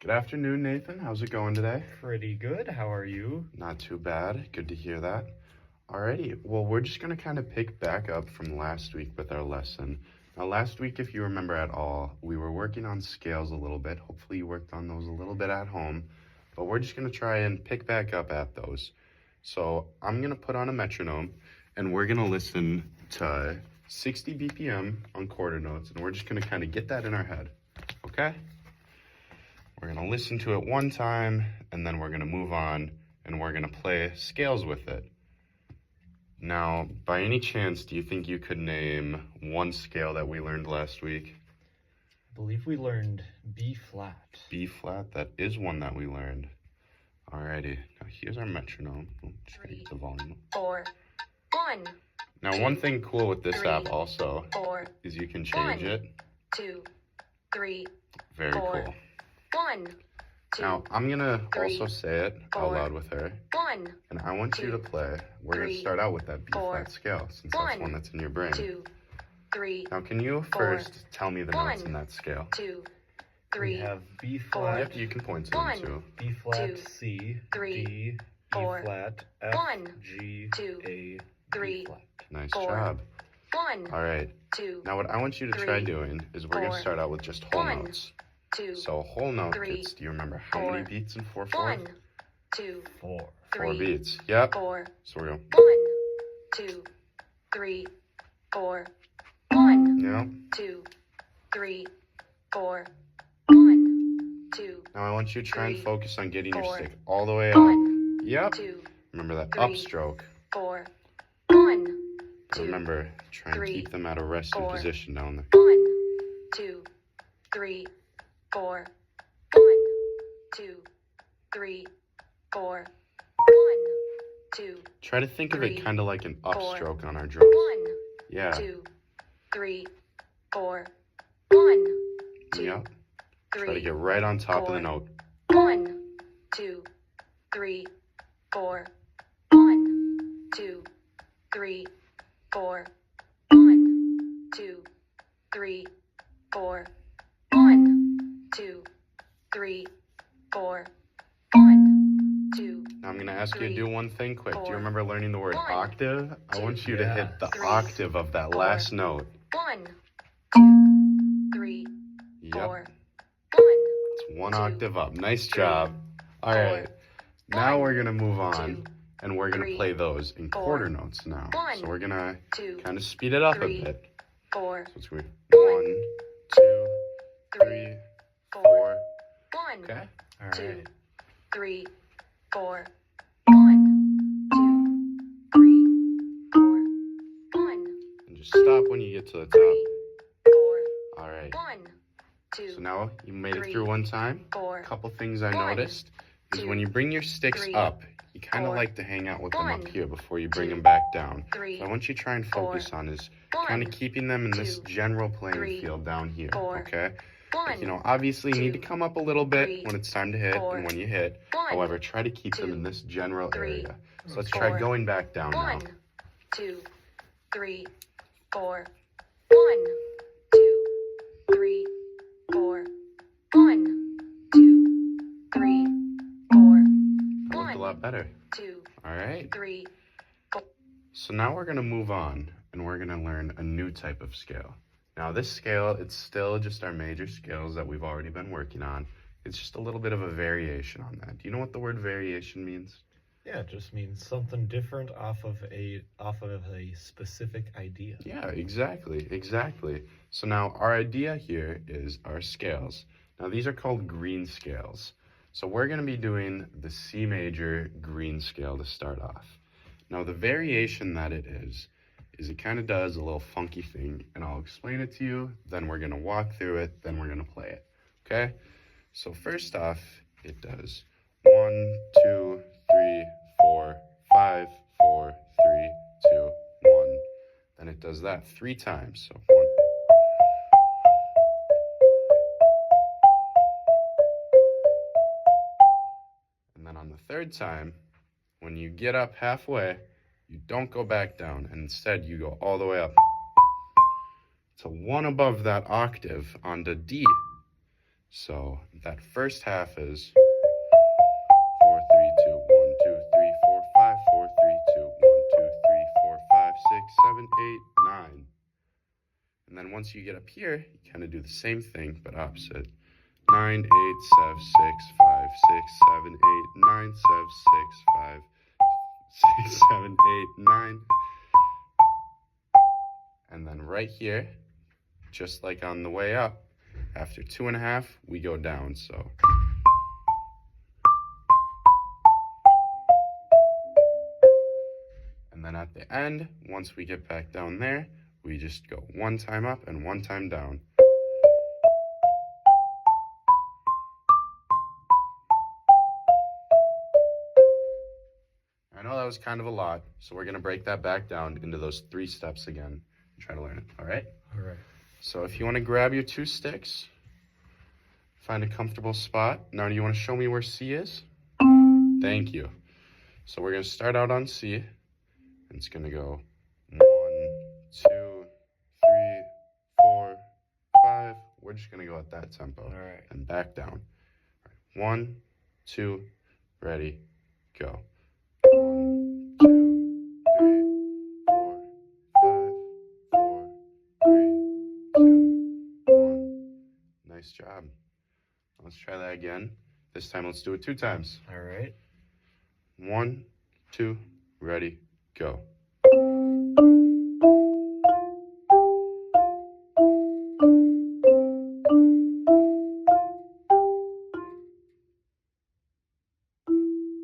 Good afternoon, Nathan. How's it going today? Pretty good. How are you? Not too bad. Good to hear that. Alrighty, well, we're just going to kind of pick back up from last week with our lesson. Now, last week, if you remember at all, we were working on scales a little bit. Hopefully, you worked on those a little bit at home, but we're just going to try and pick back up at those. So I'm going to put on a metronome, and we're going to listen to 60 BPM on quarter notes, and we're just going to kind of get that in our head, okay? We're going to listen to it one time, and then we're going to move on, and we're going to play scales with it. Now, by any chance, do you think you could name one scale that we learned last week? I believe we learned B flat. B flat, that is one that we learned. Alrighty, now here's our metronome. Just get the volume. 4, 1. Now, one thing cool with this app also is you can change it. 2, 3. Very cool. 1. Now, I'm going to also say it out loud with her. 1. And I want you to play. We're going to start out with that B flat scale, since that's one that's in your brain. 2, 3. Now, can you first tell me the notes in that scale? 2, 3. We have B flat, Yep, you can point to them too. B flat, 2, C, 3, D, E 4, flat, F, 1, G, 2, A, 3, B flat. Nice 4, job. 1. All right. 2. Now, what I want you to try 3, doing is we're going to 4, start out with just whole 1, notes. 2. So, whole note, 3, kids, do you remember how 4, many beats in 4/4? 1, 2, 4. 3, 4 beats. Yep. 4. So, we're going. 1, 2, 3, 4, 1, Yep. 2, 3, 4, 1, 2. Now, I want you to try and 3, focus on getting your 4, stick all the way up. 1, Yep. 2, Remember that 3, upstroke. 4, 1, 2. Remember, try and 3, keep them at a resting 4, position down there. 1, 2, 3, 4, 1, 2, 3, 4, 1, 2, Try to think of it 3, kind of like an 4, upstroke on our drums. 1, Yeah. 2, 3, 4, 1, 2, Yep. 3, Try to get right on top of the 4, note. 1, 2, 3, 4, 1, 2, 3, 4, 1, 2, 3, 4, 1, 2, 3, 4, 1, 2. Now I'm going to ask you to 3, do one thing quick. Do you 4, remember learning the word 1, octave? I 2, want you to hit the 3, octave of that 4, last note. 1, 2, 3, Yep. 4, 1, It's one 2, octave up. Nice 3, job. All 4, right. Now 1, we're going to move on, 2, and we're going to 3, play those in 4, quarter notes now. 1, So we're going to 2, kind of speed it up a 3, bit. 4, So it's going to be 1, 2, 3, 4, 4. 1, Okay? All 2, right. 3, 4, 1, 2, 3, 4, 1, And just stop when you get to the 3, top. 4, All right. 1, 2, So now you made it 3, through one time. 4, A couple things I 1, noticed is 2, when you bring your sticks 3, up, you kind of 4, like to hang out with them up 1, here before you bring 2, them back down. 3, So I want you to try and 4, focus on is 1, kind of keeping them in this 2, general playing 3, field down here, 4, okay? 1, Like, you know, obviously you need to 2, come up a little bit 3, when it's time to hit 4, and when you hit. 1, However, try to keep them 2, in this general 3, area. So let's try 4, going back down now. 1, 2, 3, 4, 1, 2, 3, 4, 1, 2, 3, 4, That looked a 1, lot better. 2, All right. 3, 4. So now we're going to move on and we're going to learn a new type of scale. Now this scale, it's still just our major scales that we've already been working on. It's just a little bit of a variation on that. Do you know what the word variation means? Yeah, it just means something different off of a specific idea. Yeah, exactly. So now our idea here is our scales. Now these are called green scales. So we're going to be doing the C major green scale to start off. Now the variation that it is it kind of does a little funky thing, and I'll explain it to you, then we're going to walk through it, then we're going to play it, okay? So first off, it does 1, 2, 3, 4, 5, 4, 3, 2, 1. Then it does that 3 times, so 1. And then on the third time, when you get up halfway, you don't go back down, and instead you go all the way up to 1 above that octave onto D. So that first half is 4, 3, 2, 1, 2, 3, 4, 5, 4, 3, 2, 1, 2, 3, 4, 5, 6, 7, 8, 9. And then once you get up here, you kind of do the same thing, but opposite. 9, 8, 7, 6, 5, 6, 7, 8, 9, 7, 6, 5, 6, 7, 8, 9. And then right here, just like on the way up, after 2.5, we go down, so. And then at the end, once we get back down there, we just go 1 time up and 1 time down. I know that was kind of a lot, so we're gonna break that back down into those 3 steps again and try to learn it, all right? All right. So if you wanna grab your 2 sticks, find a comfortable spot. Now, do you wanna show me where C is? Thank you. So we're gonna start out on C, and it's gonna go 1, 2, 3, 4, 5. We're just gonna go at that tempo. All right. And back down. 1, 2, ready, go. 1, 2, 3, 4, 5, 4, 3, 2, 1. Nice job. Let's try that again. This time, let's do it 2 times. All right. 1, 2, ready, go.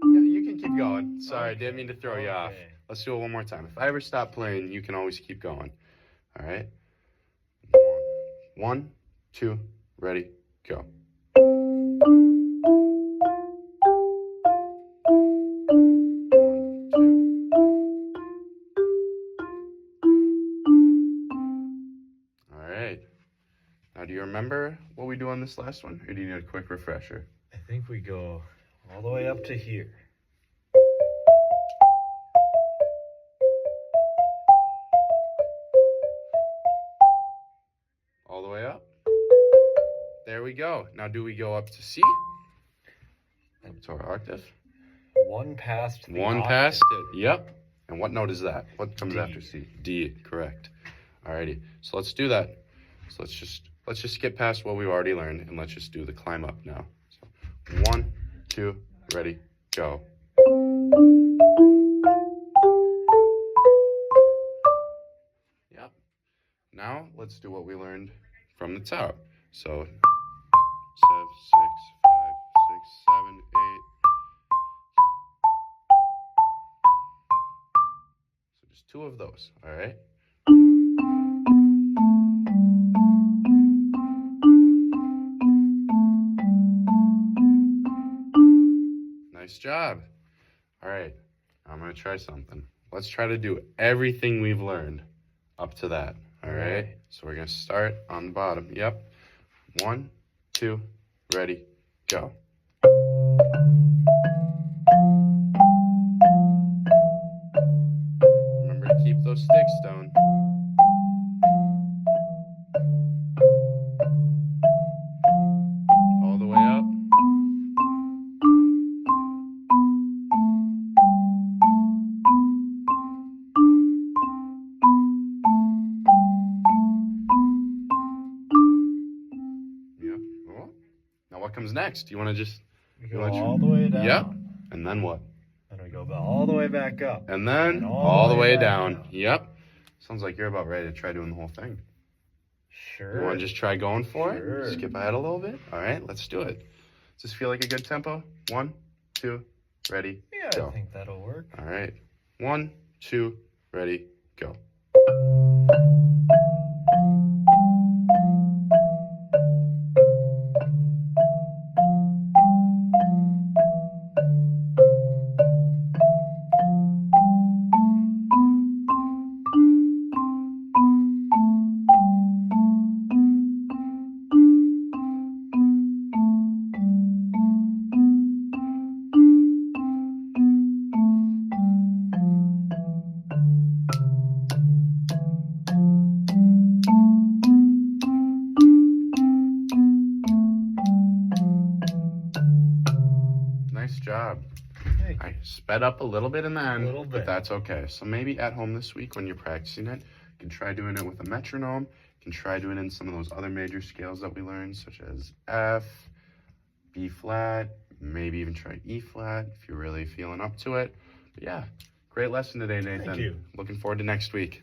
Yeah, you can keep going. Sorry, didn't mean to throw you off. Okay. Let's do it one more time. If I ever stop playing, you can always keep going. All right? 1, 2, ready, go. All right. Now, do you remember what we do on this last one, or do you need a quick refresher? I think we go all the way up to here. All the way up. There we go. Now, do we go up to C? Up to our octave? 1 past the 1 octave. past it. Yep. And what note is that? What comes D. after C? D. Correct. Alrighty. So let's do that. So let's just skip past what we've already learned, and let's just do the climb up now. So 1, 2, ready, go. Yep. Now let's do what we learned from the top. So 7, 6, 5, 6, 7, 8. So just 2 of those, all right? Nice job. All right, I'm gonna try something. Let's try to do everything we've learned up to that, all right? So we're gonna start on the bottom. Yep. 1, 2, ready, go. Remember to keep those sticks down. All the way up. Yep. Oh. Now what comes next? You want to just... We go wanna all the way down. Yep. And then what? And we go all the way back up. And then And all the way back down. Yep. Sounds like you're about ready to try doing the whole thing. Sure. You want to just try going for Sure. it? Skip ahead a little bit? All right, let's do it. Does this feel like a good tempo? 1, 2, ready, Yeah, go. I think that'll work. All right. 1, 2, ready, go. job. Hey. I sped up a little bit in the end, A little but bit. that's okay. So maybe at home this week when you're practicing it, you can try doing it with a metronome. You can try doing it in some of those other major scales that we learned, such as F, B flat, maybe even try E flat if you're really feeling up to it. But yeah, great lesson today, Nathan. Thank you. Looking forward to next week.